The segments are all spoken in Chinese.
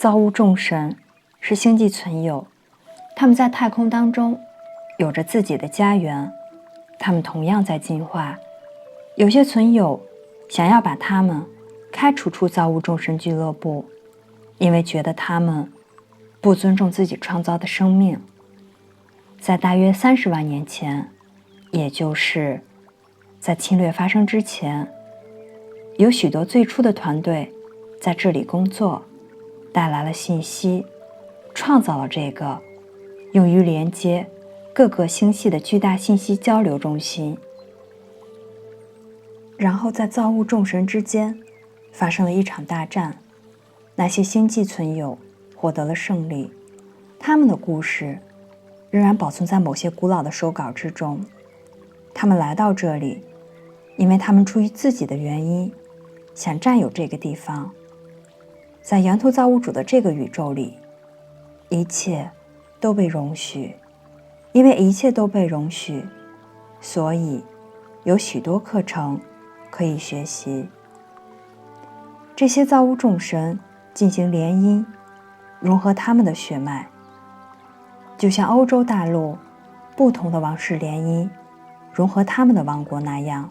造物众神是星际存有，他们在太空当中有着自己的家园，他们同样在进化。有些存有想要把他们开除出造物众神俱乐部，因为觉得他们不尊重自己创造的生命。在大约30万年前，也就是在侵略发生之前，有许多最初的团队在这里工作，带来了信息，创造了这个用于连接各个星系的巨大信息交流中心。然后在造物众神之间发生了一场大战，那些星际存有获得了胜利，他们的故事仍然保存在某些古老的手稿之中。他们来到这里，因为他们出于自己的原因想占有这个地方。在源头造物主的这个宇宙里，一切都被容许，因为一切都被容许，所以有许多课程可以学习。这些造物众神进行联姻，融合他们的血脉，就像欧洲大陆不同的王室联姻融合他们的王国那样，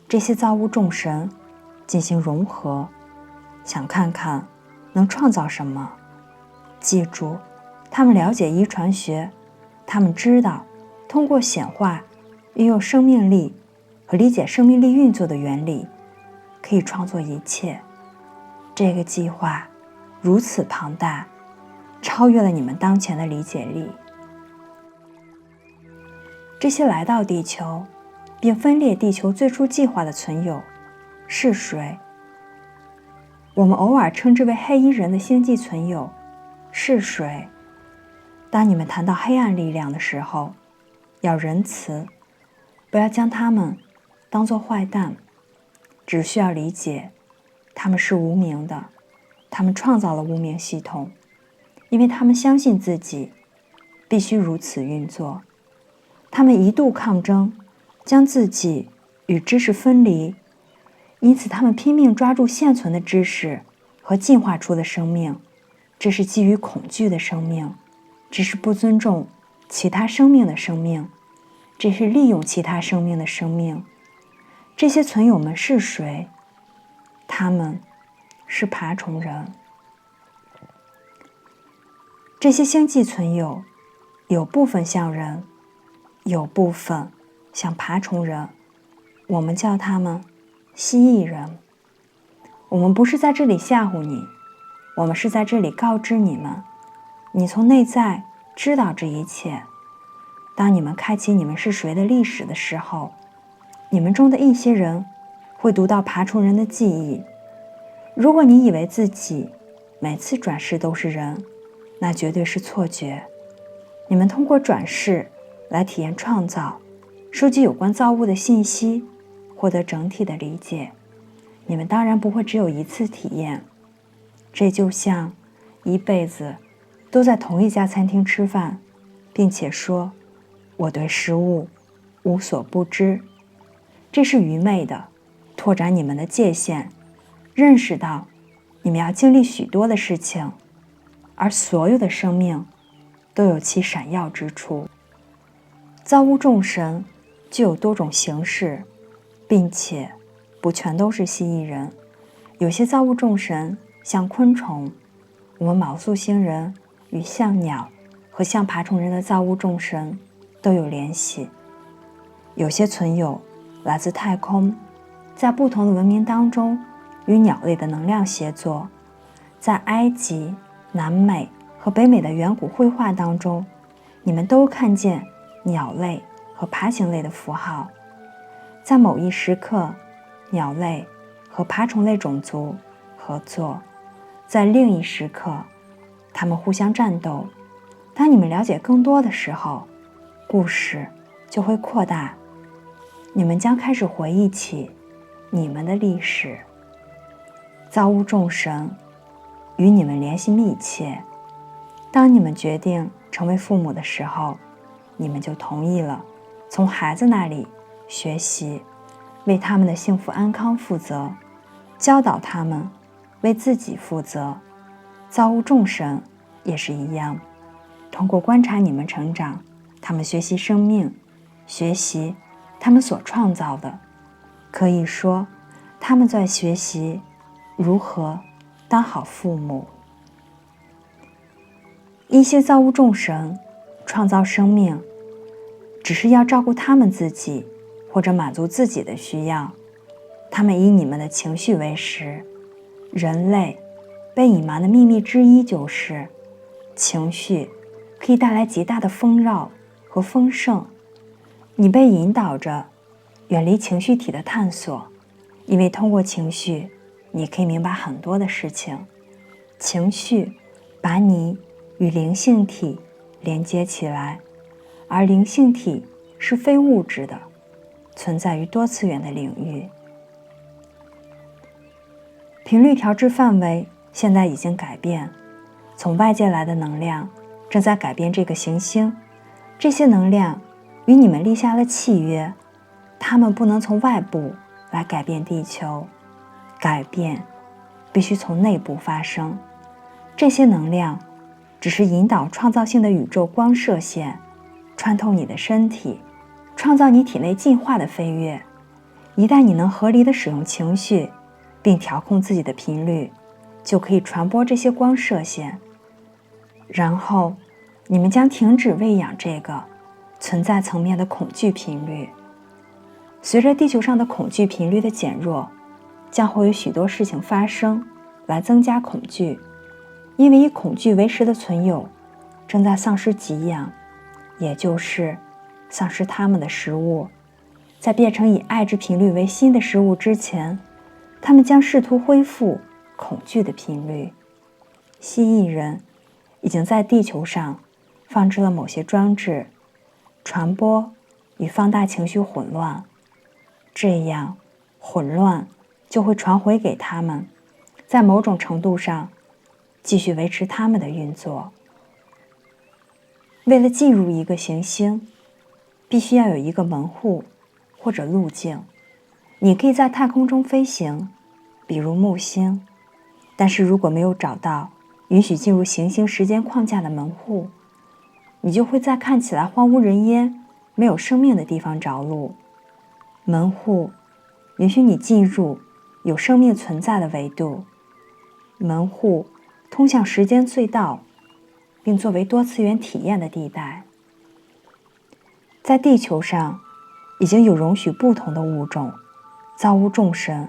这些造物众神进行融合，想看看能创造什么。记住，他们了解遗传学，他们知道通过显化运用生命力和理解生命力运作的原理，可以创作一切。这个计划如此庞大，超越了你们当前的理解力。这些来到地球并分裂地球最初计划的存有是谁？我们偶尔称之为黑衣人的星际存有是谁？当你们谈到黑暗力量的时候，要仁慈，不要将他们当作坏蛋，只需要理解他们是无名的，他们创造了无名系统，因为他们相信自己必须如此运作。他们一度抗争，将自己与知识分离，因此他们拼命抓住现存的知识和进化出的生命。这是基于恐惧的生命，这是不尊重其他生命的生命，这是利用其他生命的生命。这些存有们是谁？他们是爬虫人。这些星际存有有部分像人，有部分像爬虫人，我们叫他们蜥蜴人。我们不是在这里吓唬你，我们是在这里告知你们，你从内在知道这一切。当你们开启你们是谁的历史的时候，你们中的一些人会读到爬虫人的记忆。如果你以为自己每次转世都是人，那绝对是错觉。你们通过转世来体验创造，收集有关造物的信息，获得整体的理解。你们当然不会只有一次体验，这就像一辈子都在同一家餐厅吃饭，并且说我对食物无所不知。这是愚昧的。拓展你们的界限，认识到你们要经历许多的事情，而所有的生命都有其闪耀之处。造物众神具有多种形式，并且不全都是蜥蜴人。有些造物众神像昆虫，我们昴宿星人与像鸟和像爬虫人的造物众神都有联系。有些存有来自太空，在不同的文明当中与鸟类的能量协作。在埃及、南美和北美的远古绘画当中，你们都看见鸟类和爬行类的符号。在某一时刻，鸟类和爬虫类种族合作，在另一时刻，它们互相战斗。当你们了解更多的时候，故事就会扩大，你们将开始回忆起你们的历史。造物众神与你们联系密切。当你们决定成为父母的时候，你们就同意了从孩子那里学习，为他们的幸福安康负责，教导他们为自己负责。造物众神也是一样，通过观察你们成长，他们学习生命，学习他们所创造的，可以说他们在学习如何当好父母。一些造物众神创造生命，只是要照顾他们自己或者满足自己的需要，他们以你们的情绪为食。人类被隐瞒的秘密之一就是，情绪可以带来极大的丰饶和丰盛。你被引导着远离情绪体的探索，因为通过情绪，你可以明白很多的事情。情绪把你与灵性体连接起来，而灵性体是非物质的，存在于多次元的领域。频率调制范围现在已经改变，从外界来的能量正在改变这个行星，这些能量与你们立下了契约，它们不能从外部来改变地球，改变必须从内部发生。这些能量只是引导创造性的宇宙光射线穿透你的身体，创造你体内进化的飞跃。一旦你能合理的使用情绪并调控自己的频率，就可以传播这些光射线，然后你们将停止喂养这个存在层面的恐惧频率。随着地球上的恐惧频率的减弱，将会有许多事情发生来增加恐惧，因为以恐惧为食的存有正在丧失给养，也就是丧失他们的食物。在变成以爱之频率为新的食物之前，他们将试图恢复恐惧的频率。蜥蜴人已经在地球上放置了某些装置，传播与放大情绪混乱，这样混乱就会传回给他们，在某种程度上继续维持他们的运作。为了进入一个行星，必须要有一个门户或者路径。你可以在太空中飞行，比如木星，但是如果没有找到允许进入行星时间框架的门户，你就会在看起来荒无人烟、没有生命的地方着陆。门户允许你进入有生命存在的维度，门户通向时间隧道，并作为多次元体验的地带。在地球上已经有容许不同的物种、造物众神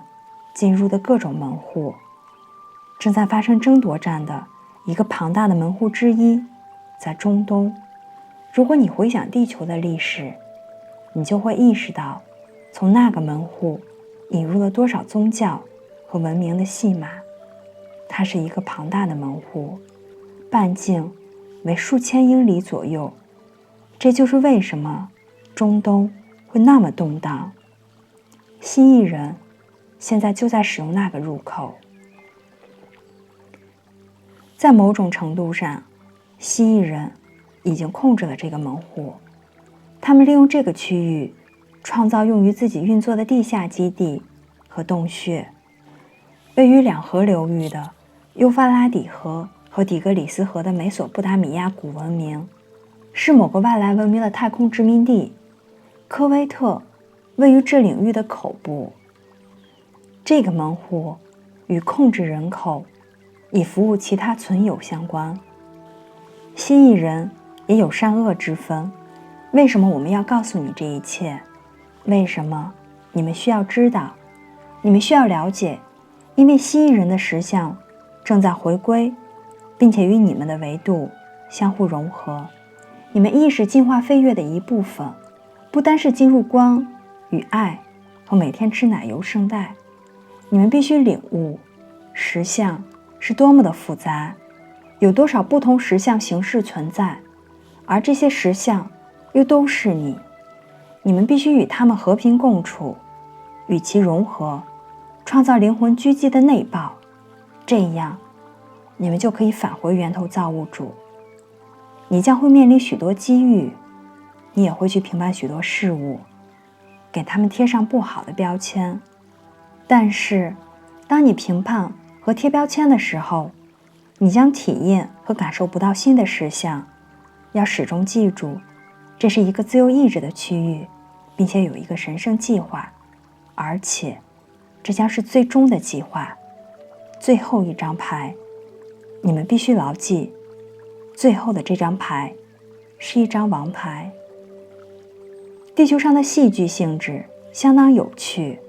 进入的各种门户，正在发生争夺战的一个庞大的门户之一在中东。如果你回想地球的历史，你就会意识到，从那个门户引入了多少宗教和文明的戏码。它是一个庞大的门户，半径为数千英里左右。这就是为什么中东会那么动荡。蜥蜴人现在就在使用那个入口。在某种程度上，蜥蜴人已经控制了这个门户，他们利用这个区域创造用于自己运作的地下基地和洞穴。位于两河流域的幼发拉底河和底格里斯河的美索不达米亚古文明，是某个外来文明的太空殖民地。科威特位于这领域的口部。这个门户与控制人口以服务其他存有相关。蜥蜴人也有善恶之分。为什么我们要告诉你这一切？为什么你们需要知道？你们需要了解，因为蜥蜴人的实相正在回归，并且与你们的维度相互融合。你们意识进化飞跃的一部分，不单是进入光与爱和每天吃奶油圣代。你们必须领悟，实相是多么的复杂，有多少不同实相形式存在，而这些实相又都是你。你们必须与它们和平共处，与其融合，创造灵魂狙击的内爆，这样你们就可以返回源头造物主。你将会面临许多机遇，你也会去评判许多事物，给他们贴上不好的标签。但是当你评判和贴标签的时候，你将体验和感受不到新的实相。要始终记住，这是一个自由意志的区域，并且有一个神圣计划，而且这将是最终的计划。最后一张牌，你们必须牢记，最后的这张牌是一张王牌。地球上的戏剧性质相当有趣，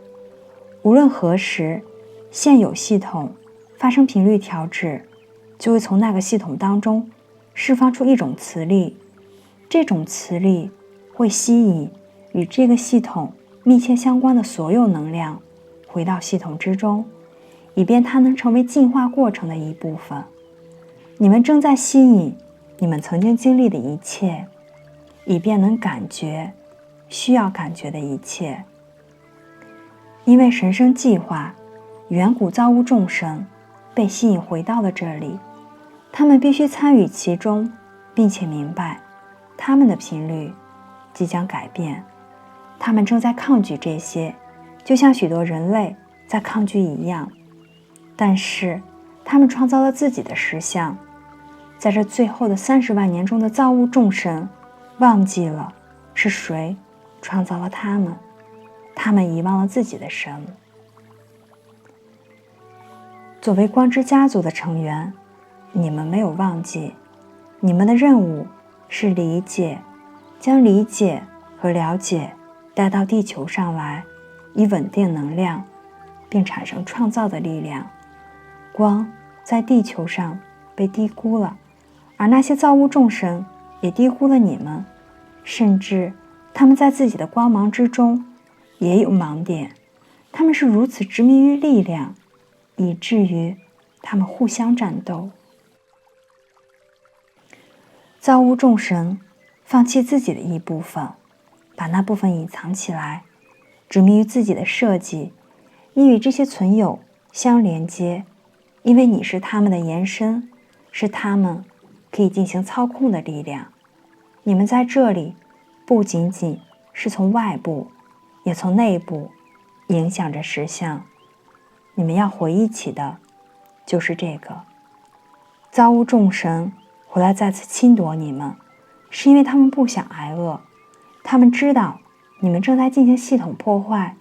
无论何时，现有系统发生频率调制，就会从那个系统当中释放出一种磁力，这种磁力会吸引与这个系统密切相关的所有能量回到系统之中，以便它能成为进化过程的一部分。你们正在吸引你们曾经经历的一切，以便能感觉需要感觉的一切。因为神圣计划，远古造物众生被吸引回到了这里，他们必须参与其中，并且明白他们的频率即将改变。他们正在抗拒这些，就像许多人类在抗拒一样，但是他们创造了自己的实相。在这最后的30万年中的造物众生忘记了是谁创造了他们，他们遗忘了自己的神。作为光之家族的成员，你们没有忘记，你们的任务是理解，将理解和了解带到地球上来，以稳定能量，并产生创造的力量。光在地球上被低估了，而那些造物众生也低估了你们，甚至他们在自己的光芒之中也有盲点。他们是如此执迷于力量，以至于他们互相战斗。造物众生放弃自己的一部分，把那部分隐藏起来，执迷于自己的设计，你与这些存有相连接，因为你是他们的延伸，是他们可以进行操控的力量。你们在这里不仅仅是从外部，也从内部影响着实相。你们要回忆起的就是这个。造物众生回来再次侵夺你们，是因为他们不想挨饿，他们知道你们正在进行系统破坏，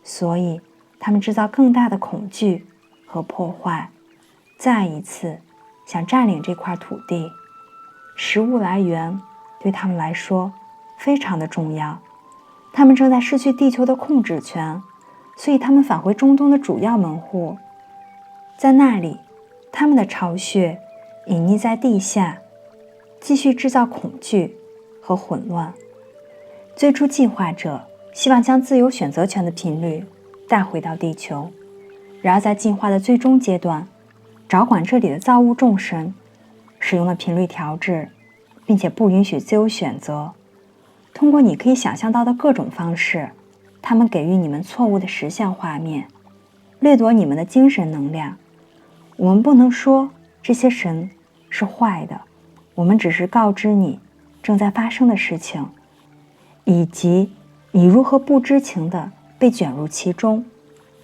所以他们制造更大的恐惧和破坏，再一次想占领这块土地。食物来源对他们来说非常的重要，他们正在失去地球的控制权，所以他们返回中东的主要门户，在那里他们的巢穴隐匿在地下，继续制造恐惧和混乱。最初计划者希望将自由选择权的频率带回到地球，然而在进化的最终阶段，掌管这里的造物众生使用了频率调制，并且不允许自由选择。通过你可以想象到的各种方式，他们给予你们错误的实相画面，掠夺你们的精神能量。我们不能说这些神是坏的，我们只是告知你正在发生的事情，以及你如何不知情地被卷入其中。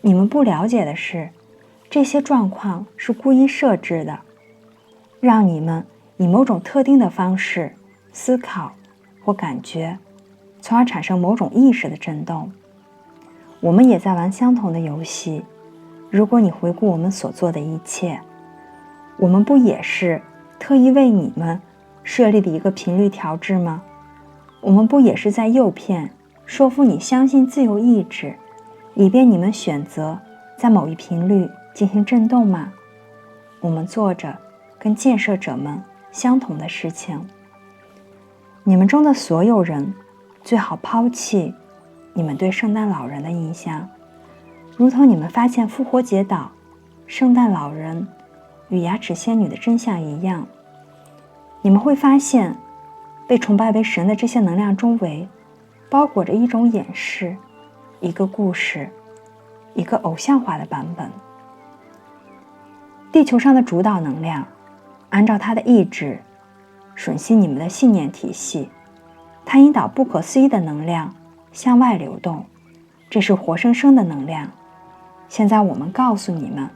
你们不了解的是，这些状况是故意设置的，让你们以某种特定的方式思考或感觉，从而产生某种意识的震动。我们也在玩相同的游戏。如果你回顾我们所做的一切，我们不也是特意为你们设立的一个频率调制吗？我们不也是在诱骗、说服你相信自由意志，以便你们选择在某一频率进行震动吗？我们做着跟建设者们相同的事情。你们中的所有人最好抛弃你们对圣诞老人的印象，如同你们发现复活节岛圣诞老人与牙齿仙女的真相一样。你们会发现，被崇拜为神的这些能量周围包裹着一种掩饰，一个故事，一个偶像化的版本。地球上的主导能量按照它的意志吮吸你们的信念体系，它引导不可思议的能量向外流动，这是活生生的能量。现在我们告诉你们，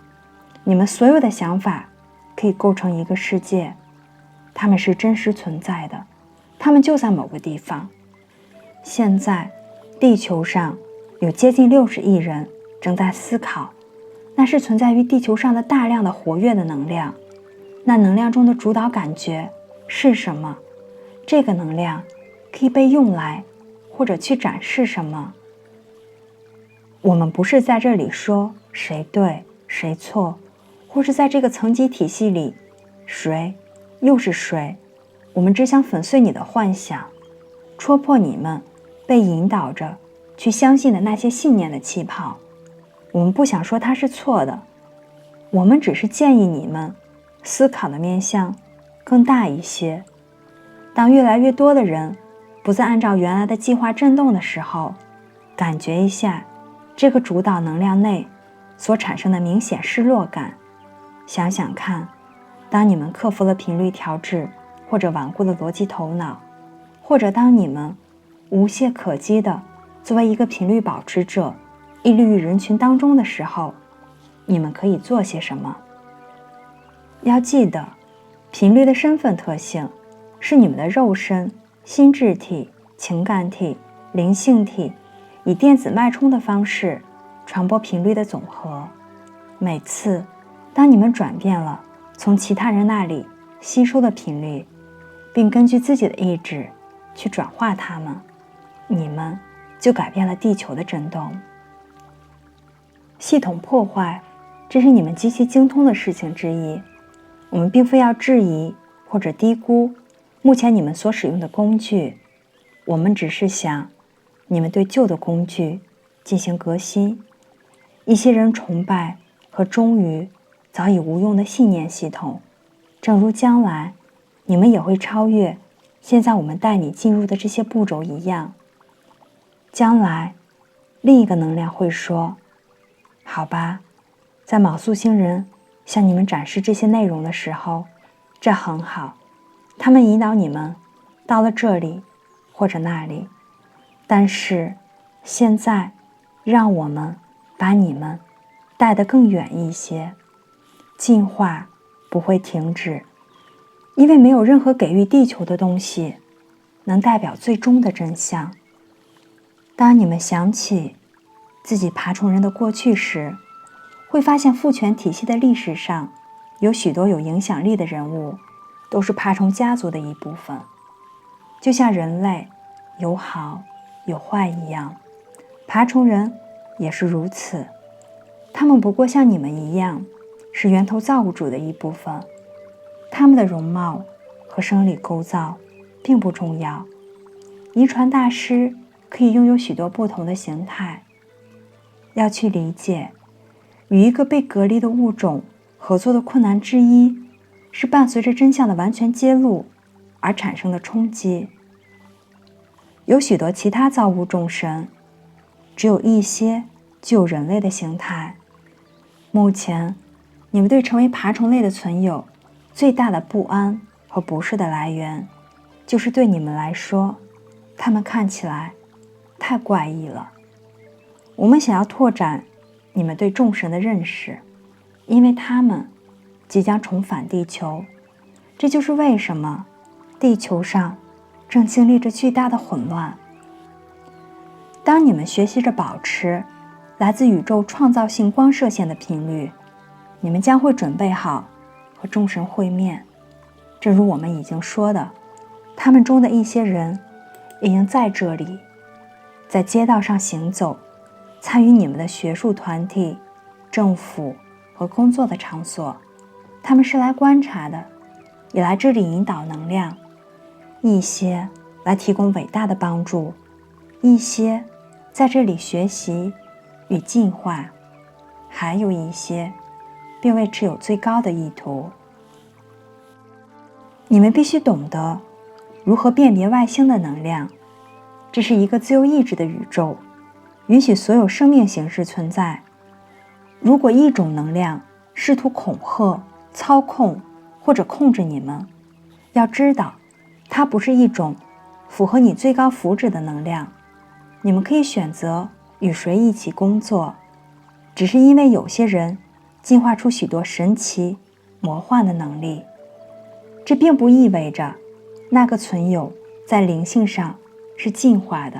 你们所有的想法可以构成一个世界，它们是真实存在的，它们就在某个地方。现在地球上有接近60亿人正在思考，那是存在于地球上的大量的活跃的能量。那能量中的主导感觉是什么？这个能量可以被用来或者去展示什么？我们不是在这里说谁对谁错，或是在这个层级体系里谁又是谁。我们只想粉碎你的幻想，戳破你们被引导着去相信的那些信念的气泡。我们不想说它是错的，我们只是建议你们思考的面向更大一些。当越来越多的人不再按照原来的计划振动的时候，感觉一下这个主导能量内所产生的明显失落感。想想看，当你们克服了频率调制或者顽固的逻辑头脑，或者当你们无懈可击的作为一个频率保持者屹立于人群当中的时候，你们可以做些什么？要记得，频率的身份特性是你们的肉身、心智体、情感体、灵性体以电子脉冲的方式传播频率的总和。每次当你们转变了从其他人那里吸收的频率，并根据自己的意志去转化它们，你们就改变了地球的振动。系统破坏，这是你们极其精通的事情之一。我们并非要质疑或者低估目前你们所使用的工具，我们只是想你们对旧的工具进行革新。一些人崇拜和忠于早已无用的信念系统，正如将来你们也会超越现在我们带你进入的这些步骤一样。将来另一个能量会说，好吧，在昴宿星人向你们展示这些内容的时候，这很好，他们引导你们到了这里或者那里，但是现在让我们把你们带得更远一些。进化不会停止，因为没有任何给予地球的东西能代表最终的真相。当你们想起自己爬虫人的过去时，会发现父权体系的历史上有许多有影响力的人物都是爬虫家族的一部分，就像人类有好有坏一样，爬虫人也是如此。他们不过像你们一样是源头造物主的一部分，他们的容貌和生理构造并不重要。遗传大师可以拥有许多不同的形态。要去理解，与一个被隔离的物种合作的困难之一，是伴随着真相的完全揭露而产生的冲击。有许多其他造物众神，只有一些具有人类的形态。目前你们对成为爬虫类的存有最大的不安和不适的来源，就是对你们来说，他们看起来太怪异了。我们想要拓展你们对众神的认识，因为他们即将重返地球。这就是为什么地球上正经历着巨大的混乱。当你们学习着保持来自宇宙创造性光射线的频率，你们将会准备好和众神会面。正如我们已经说的，他们中的一些人已经在这里，在街道上行走，参与你们的学术团体、政府和工作的场所。他们是来观察的，也来这里引导能量，一些来提供伟大的帮助，一些在这里学习与进化，还有一些并未持有最高的意图。你们必须懂得如何辨别外星的能量。这是一个自由意志的宇宙，允许所有生命形式存在。如果一种能量试图恐吓、操控或者控制你们，要知道它不是一种符合你最高福祉的能量。你们可以选择与谁一起工作，只是因为有些人进化出许多神奇魔幻的能力。这并不意味着那个存有在灵性上是进化的，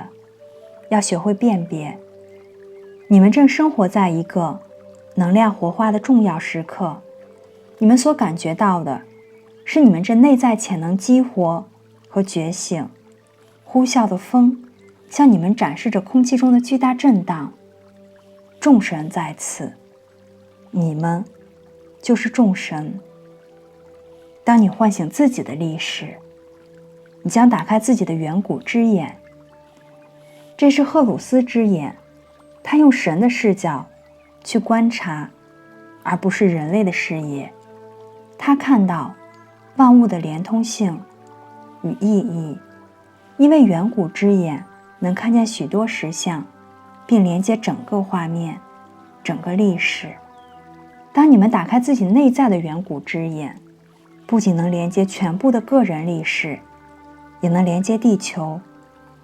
要学会辨别。你们正生活在一个能量活化的重要时刻，你们所感觉到的是你们这内在潜能激活和觉醒。呼啸的风向你们展示着空气中的巨大震荡。众神在此，你们就是众神。当你唤醒自己的力时，你将打开自己的远古之眼。这是赫鲁斯之眼，他用神的视角去观察，而不是人类的视野。他看到万物的连通性与意义，因为远古之眼能看见许多实相，并连接整个画面，整个历史。当你们打开自己内在的远古之眼，不仅能连接全部的个人历史，也能连接地球、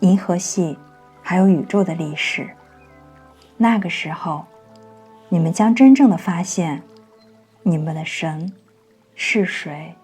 银河系还有宇宙的历史。那个时候，你们将真正的发现，你们的神是谁。